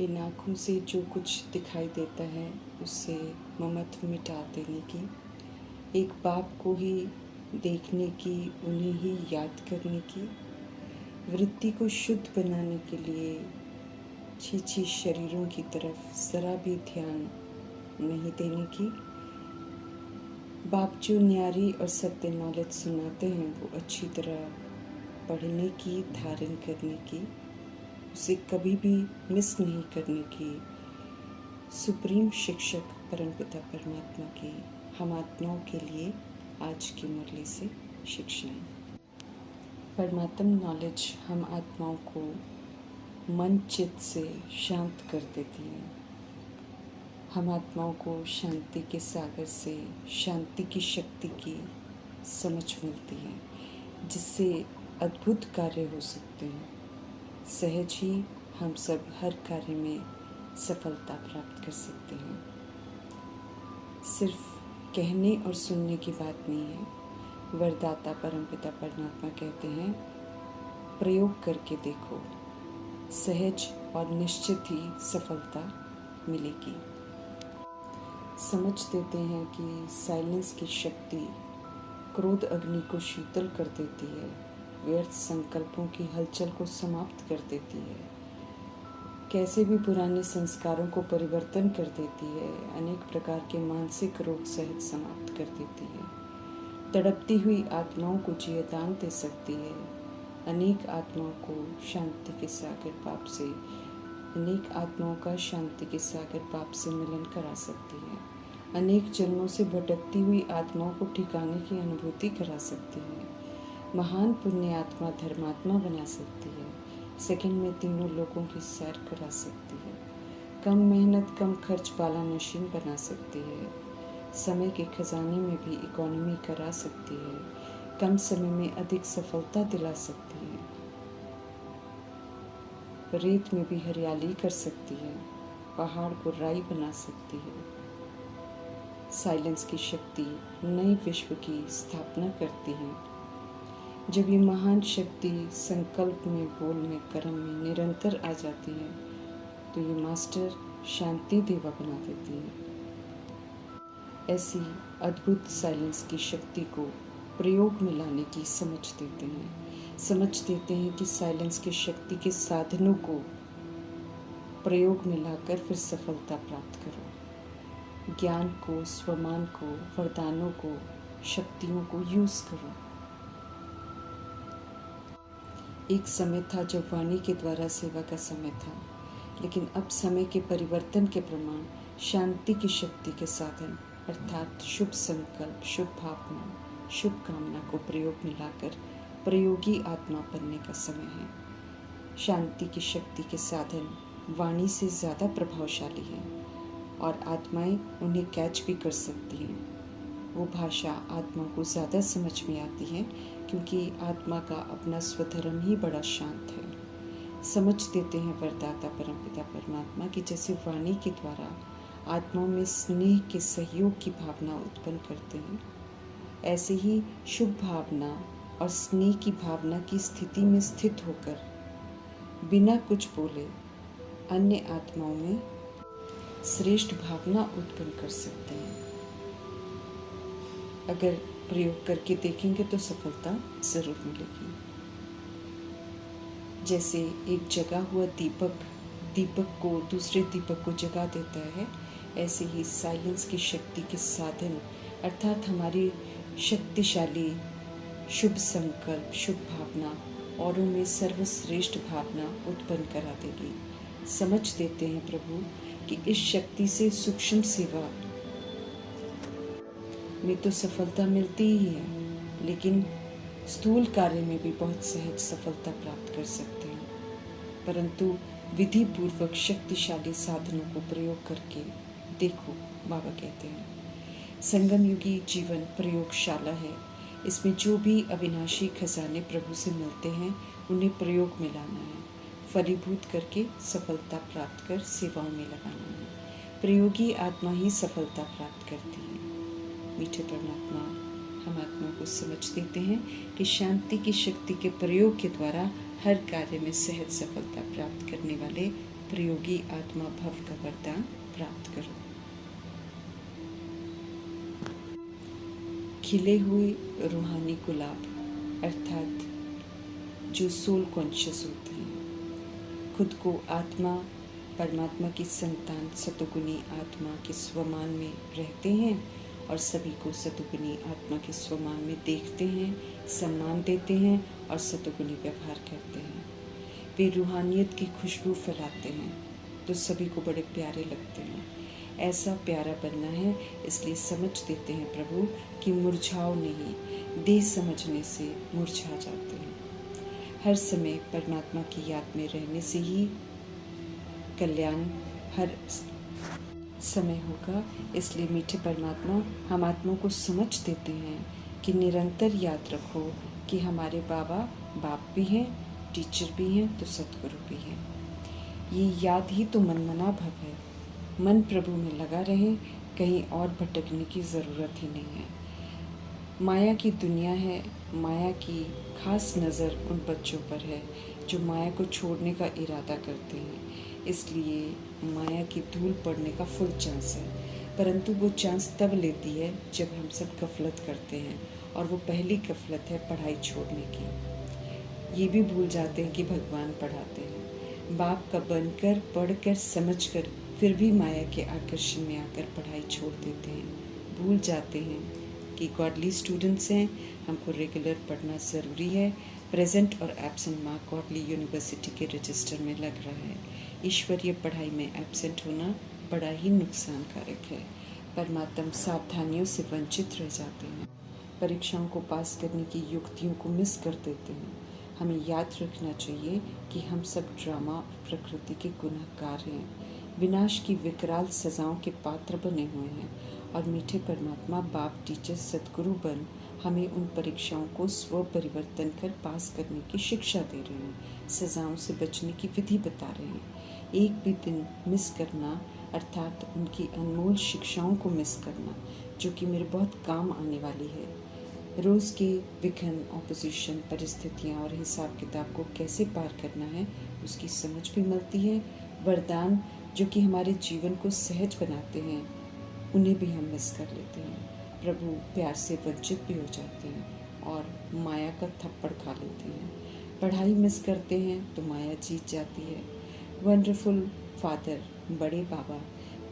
इन आँखों से जो कुछ दिखाई देता है उससे ममत्व मिटा देने की, एक बाप को ही देखने की, उन्हें ही याद करने की, वृत्ति को शुद्ध बनाने के लिए छी शरीरों की तरफ ज़रा भी ध्यान नहीं देने की, बाप जो न्यारी और सत्य नॉलेज सुनाते हैं वो अच्छी तरह पढ़ने की, धारण करने की, उसे कभी भी मिस नहीं करने की, सुप्रीम शिक्षक परमपिता परमात्मा की हम आत्माओं के लिए आज की मुरली से शिक्षाएं। परमात्म नॉलेज हम आत्माओं को मन चित्त से शांत कर देती है। हम आत्माओं को शांति के सागर से शांति की शक्ति की समझ मिलती है, जिससे अद्भुत कार्य हो सकते हैं। सहज ही हम सब हर कार्य में सफलता प्राप्त कर सकते हैं। सिर्फ कहने और सुनने की बात नहीं है। वरदाता परमपिता परमात्मा कहते हैं, प्रयोग करके देखो, सहज और निश्चित ही सफलता मिलेगी। समझ देते हैं कि साइलेंस की शक्ति क्रोध अग्नि को शीतल कर देती है, व्यर्थ संकल्पों की हलचल को समाप्त कर देती है, कैसे भी पुराने संस्कारों को परिवर्तन कर देती है, अनेक प्रकार के मानसिक रोग सहित समाप्त कर देती है, तड़पती हुई आत्माओं को जीवदान दे सकती है, अनेक आत्माओं को शांति के सागर बाप से अनेक आत्माओं का शांति के सागर बाप से मिलन करा सकती है, अनेक जन्मों से भटकती हुई आत्माओं को ठिकाने की अनुभूति करा सकती है, महान पुण्य आत्मा धर्मात्मा बना सकती है, सेकंड में तीनों लोगों की सैर करा सकती है, कम मेहनत कम खर्च वाला मशीन बना सकती है, समय के खजाने में भी इकोनॉमी करा सकती है, कम समय में अधिक सफलता दिला सकती है, रेत में भी हरियाली कर सकती है, पहाड़ को राई बना सकती है। साइलेंस की शक्ति नए विश्व की स्थापना करती है। जब ये महान शक्ति संकल्प में, बोल में, कर्म में निरंतर आ जाती है तो ये मास्टर शांति देवा बना देती है। ऐसी अद्भुत साइलेंस की शक्ति को प्रयोग में लाने की समझ देते हैं कि साइलेंस की शक्ति के साधनों को प्रयोग में लाकर फिर सफलता प्राप्त करो। ज्ञान को, स्वमान को, वरदानों को, शक्तियों को यूज करो। एक समय था जब वाणी के द्वारा सेवा का समय था, लेकिन अब समय के परिवर्तन के प्रमाण शांति की शक्ति के साधन अर्थात शुभ संकल्प, शुभ भावना, शुभ कामना को प्रयोग में लाकर प्रयोगी आत्मा बनने का समय है। शांति की शक्ति के साधन वाणी से ज़्यादा प्रभावशाली हैं और आत्माएं उन्हें कैच भी कर सकती हैं। वो भाषा आत्मा को ज़्यादा समझ में आती है क्योंकि आत्मा का अपना स्वधर्म ही बड़ा शांत है। समझ देते हैं वरदाता परमपिता परमात्मा की जैसे वाणी के द्वारा आत्माओं में स्नेह के सहयोग की भावना उत्पन्न करते हैं, ऐसे ही शुभ भावना और स्नेह की भावना की स्थिति में स्थित होकर बिना कुछ बोले अन्य आत्माओं में श्रेष्ठ भावना उत्पन्न कर सकते हैं। अगर प्रयोग करके देखेंगे तो सफलता जरूर मिलेगी। जैसे एक जगा हुआ दीपक को दूसरे दीपक को जगा देता है, ऐसे ही साइलेंस की शक्ति के साधन अर्थात हमारी शक्तिशाली शुभ संकल्प, शुभ भावना औरों में सर्वश्रेष्ठ भावना उत्पन्न करा देगी। समझ देते हैं प्रभु कि इस शक्ति से सूक्ष्म सेवा में तो सफलता मिलती ही है, लेकिन स्थूल कार्य में भी बहुत सहज सफलता प्राप्त कर सकते हैं। परंतु विधि पूर्वक शक्तिशाली साधनों को प्रयोग करके देखो, बाबा कहते हैं संगम युगी जीवन प्रयोगशाला है। इसमें जो भी अविनाशी खजाने प्रभु से मिलते हैं उन्हें प्रयोग में लाना है, फलीभूत करके सफलता प्राप्त कर सेवाओं में लगाना है। प्रयोगी आत्मा ही सफलता प्राप्त करती है। मीठे परमात्मा हम आत्मा को समझ देते हैं कि शांति की शक्ति के प्रयोग के द्वारा हर कार्य में सहज सफलता प्राप्त करने वाले प्रयोगी आत्मा भव का वरदान प्राप्त करो। खिले हुए रूहानी गुलाब अर्थात जो सोल कॉन्शियस होते हैं, खुद को आत्मा परमात्मा की संतान सतोगुनी आत्मा के स्वमान में रहते हैं और सभी को सतोगुनी आत्मा के स्वमान में देखते हैं, सम्मान देते हैं और सतोगुनी व्यवहार करते हैं। वे रूहानियत की खुशबू फैलाते हैं तो सभी को बड़े प्यारे लगते हैं। ऐसा प्यारा बनना है, इसलिए समझ देते हैं प्रभु कि मुरझाओ नहीं, दे समझने से मुरझा जाते हैं। हर समय परमात्मा की याद में रहने से ही कल्याण हर समय होगा। इसलिए मीठे परमात्मा हम आत्मा को समझ देते हैं कि निरंतर याद रखो कि हमारे बाबा बाप भी हैं, टीचर भी हैं तो सतगुरु भी हैं। ये याद ही तो मनमना भव है। मन प्रभु में लगा रहे, कहीं और भटकने की ज़रूरत ही नहीं है। माया की दुनिया है, माया की खास नज़र उन बच्चों पर है जो माया को छोड़ने का इरादा करते हैं। इसलिए माया की धूल पड़ने का फुल चांस है, परंतु वो चांस तब लेती है जब हम सब गफलत करते हैं, और वो पहली गफलत है पढ़ाई छोड़ने की। ये भी भूल जाते हैं कि भगवान पढ़ाते हैं। बाप का बनकर, पढ़कर, समझकर फिर भी माया के आकर्षण में आकर पढ़ाई छोड़ देते हैं। भूल जाते हैं कि गॉडली स्टूडेंट्स हैं, हमको रेगुलर पढ़ना ज़रूरी है। प्रेजेंट और एब्सेंट मार्क गॉडली यूनिवर्सिटी के रजिस्टर में लग रहा है। ईश्वरीय पढ़ाई में एब्सेंट होना बड़ा ही नुकसानकारक है। परमात्मा सावधानियों से वंचित रह जाते हैं, परीक्षाओं को पास करने की युक्तियों को मिस कर देते हैं। हमें याद रखना चाहिए कि हम सब ड्रामा और प्रकृति के गुनहगार हैं, विनाश की विकराल सजाओं के पात्र बने हुए हैं, और मीठे परमात्मा बाप टीचर सतगुरु बन हमें उन परीक्षाओं को स्व परिवर्तन कर पास करने की शिक्षा दे रहे हैं, सजाओं से बचने की विधि बता रहे हैं। एक भी दिन मिस करना अर्थात उनकी अनमोल शिक्षाओं को मिस करना, जो कि मेरे बहुत काम आने वाली है। रोज़ के विघ्न, ऑपोजिशन, परिस्थितियाँ और हिसाब किताब को कैसे पार करना है उसकी समझ भी मिलती है। वरदान जो कि हमारे जीवन को सहज बनाते हैं, उन्हें भी हम मिस कर लेते हैं। प्रभु प्यार से वंचित भी हो जाते हैं और माया का थप्पड़ खा लेते हैं। पढ़ाई मिस करते हैं तो माया जीत जाती है। वंडरफुल फादर, बड़े बाबा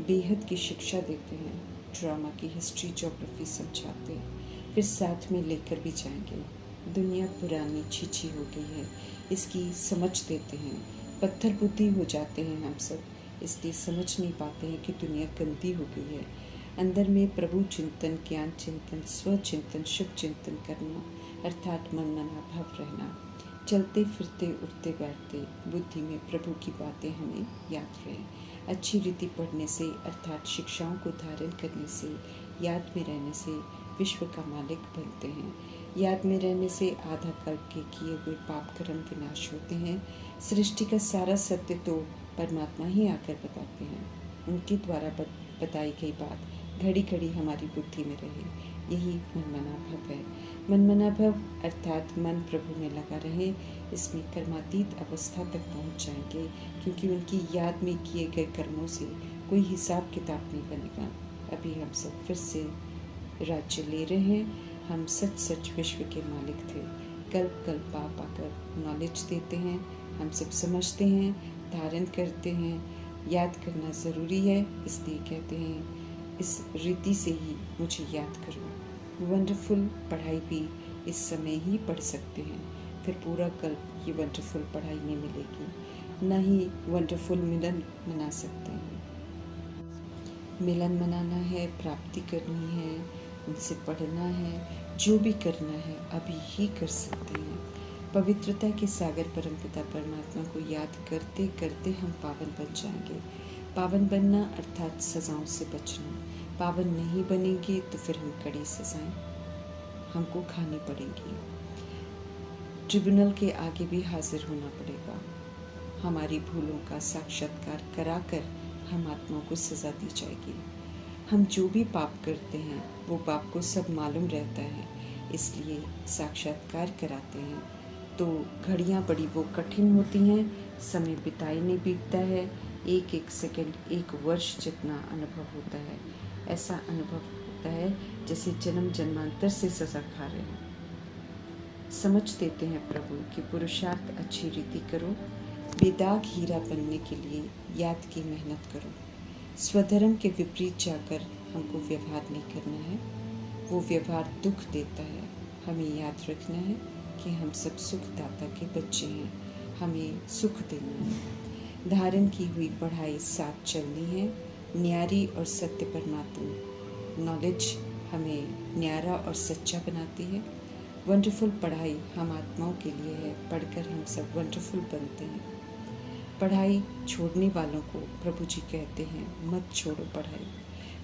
बेहद की शिक्षा देते हैं, ड्रामा की हिस्ट्री, ज्योग्राफी समझाते हैं, फिर साथ में लेकर भी जाएंगे। दुनिया पुरानी छीछी हो गई है, इसकी समझ देते हैं। पत्थर बुद्धि हो जाते हैं हम सब, इसलिए समझ नहीं पाते हैं कि दुनिया गंदी हो गई है। अंदर में प्रभु चिंतन, ज्ञान चिंतन, स्व चिंतन, शुभ चिंतन करना अर्थात मन मना भव रहना। चलते फिरते उठते बैठते बुद्धि में प्रभु की बातें हमें याद रहें। अच्छी रीति पढ़ने से अर्थात शिक्षाओं को धारण करने से, याद में रहने से विश्व का मालिक बनते हैं। याद में रहने से आधा कल्प के किए हुए पाप कर्म विनाश होते हैं। सृष्टि का सारा सत्य तो परमात्मा ही आकर बताते हैं। उनके द्वारा बताई गई बात घड़ी घड़ी हमारी बुद्धि में रहे, यही मनमना भव है। मनमना भव अर्थात मन प्रभु में लगा रहे, इसमें कर्मातीत अवस्था तक पहुंच जाएंगे, क्योंकि उनकी याद में किए गए कर्मों से कोई हिसाब किताब नहीं बनेगा। अभी हम सब फिर से राज्य ले रहे हैं। हम सच सच विश्व के मालिक थे। कल्प कल्प पाप आकर नॉलेज देते हैं, हम सब समझते हैं, धारण करते हैं। याद करना ज़रूरी है, इसलिए कहते हैं इस रीति से ही मुझे याद करो। वंडरफुल पढ़ाई भी इस समय ही पढ़ सकते हैं, फिर पूरा कल्प ये वंडरफुल पढ़ाई नहीं मिलेगी, न ही वंडरफुल मिलन मना सकते हैं। मिलन मनाना है, प्राप्ति करनी है, उनसे पढ़ना है, जो भी करना है अभी ही कर सकते हैं। पवित्रता के सागर परमपिता परमात्मा को याद करते करते हम पावन बन जाएंगे। पावन बनना अर्थात सजाओं से बचना। पावन नहीं बनेंगे तो फिर हम कड़ी सजाएं हमको खानी पड़ेंगी। ट्रिब्यूनल के आगे भी हाजिर होना पड़ेगा। हमारी भूलों का साक्षात्कार कराकर हम आत्माओं को सजा दी जाएगी। हम जो भी पाप करते हैं वो पाप को सब मालूम रहता है, इसलिए साक्षात्कार कराते हैं। तो घड़ियाँ बड़ी वो कठिन होती हैं, समय बिताई नहीं बीतता है, एक एक सेकंड एक वर्ष जितना अनुभव होता है। ऐसा अनुभव होता है जैसे जन्म जन्मांतर से सजा खा रहे हैं। समझ देते हैं प्रभु कि पुरुषार्थ अच्छी रीति करो, बेदाग हीरा बनने के लिए याद की मेहनत करो। स्वधर्म के विपरीत जाकर हमको व्यवहार नहीं करना है, वो व्यवहार दुख देता है। हमें याद रखना है कि हम सब सुखदाता के बच्चे हैं, हमें सुख देना है। धारण की हुई पढ़ाई साथ चलनी है, न्यारी और सत्य परमात्मा नॉलेज हमें न्यारा और सच्चा बनाती है। वंडरफुल पढ़ाई हम आत्माओं के लिए है, पढ़कर हम सब वंडरफुल बनते हैं। पढ़ाई छोड़ने वालों को प्रभु जी कहते हैं मत छोड़ो पढ़ाई।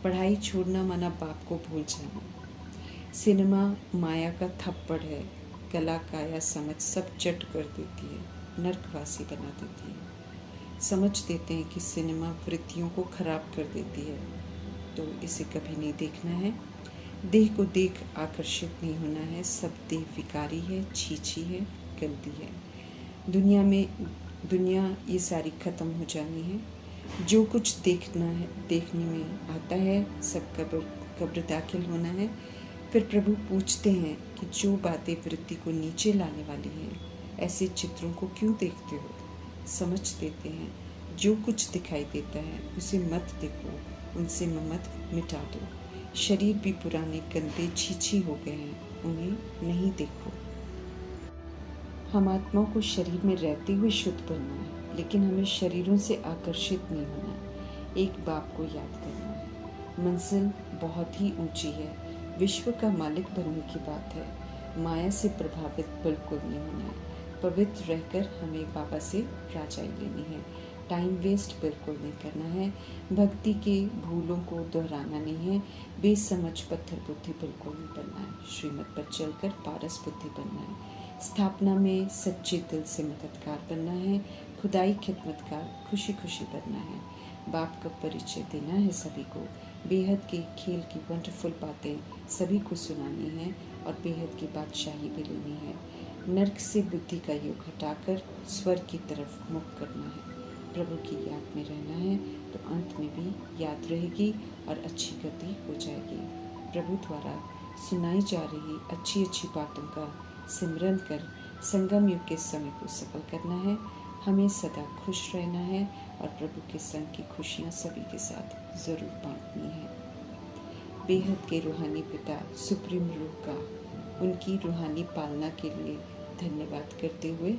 पढ़ाई छोड़ना माना बाप को भूल जाना। सिनेमा माया का थप्पड़ है, कला काया समझ सब चट कर देती है, नर्कवासी बना देती है। समझ देते हैं कि सिनेमा वृत्तियों को खराब कर देती है, तो इसे कभी नहीं देखना है। देह को देख आकर्षित नहीं होना है, सब देह विकारी है, छीछी है, गंदी है। दुनिया ये सारी खत्म हो जानी है। जो कुछ देखना है, देखने में आता है, सब कब्र दाखिल होना है। फिर प्रभु पूछते हैं कि जो बातें वृत्ति को नीचे लाने वाली हैं, ऐसे चित्रों को क्यों देखते हो? समझ देते हैं जो कुछ दिखाई देता है उसे मत देखो, उनसे मत मिटा दो। शरीर भी पुराने गंदे छीछी हो गए हैं, उन्हें नहीं देखो। हम आत्माओं को शरीर में रहते हुए शुद्ध बनना है, लेकिन हमें शरीरों से आकर्षित नहीं होना है। एक बाप को याद करना है। मंजिल बहुत ही ऊंची है, विश्व का मालिक बनने की बात है। माया से प्रभावित बिल्कुल नहीं होना है। पवित्र रहकर हमें बाबा से राजाई लेनी है। टाइम वेस्ट बिल्कुल नहीं करना है। भक्ति के भूलों को दोहराना नहीं है। बेसमझ पत्थर बुद्धि बिल्कुल नहीं बनना है। श्रीमत पर चलकर पारस बुद्धि बनना है। स्थापना में सच्चे दिल से मददगार बनना है। खुदाई खिदमतगार खुशी खुशी बनना है। बाप का परिचय देना है सभी को। बेहद के खेल की वंडरफुल बातें सभी को सुनानी है और बेहद की बादशाही भी लेनी है। नर्क से बुद्धि का योग हटाकर स्वर्ग की तरफ मुख करना है। प्रभु की याद में रहना है तो अंत में भी याद रहेगी और अच्छी गति हो जाएगी। प्रभु द्वारा सुनाई जा रही अच्छी अच्छी बातों का सिमरन कर संगम युग के समय को सफल करना है। हमें सदा खुश रहना है और प्रभु के संग की खुशियाँ सभी के साथ ज़रूर बांटनी है। बेहद के रूहानी पिता सुप्रीम रूह का उनकी रूहानी पालना के लिए धन्यवाद करते हुए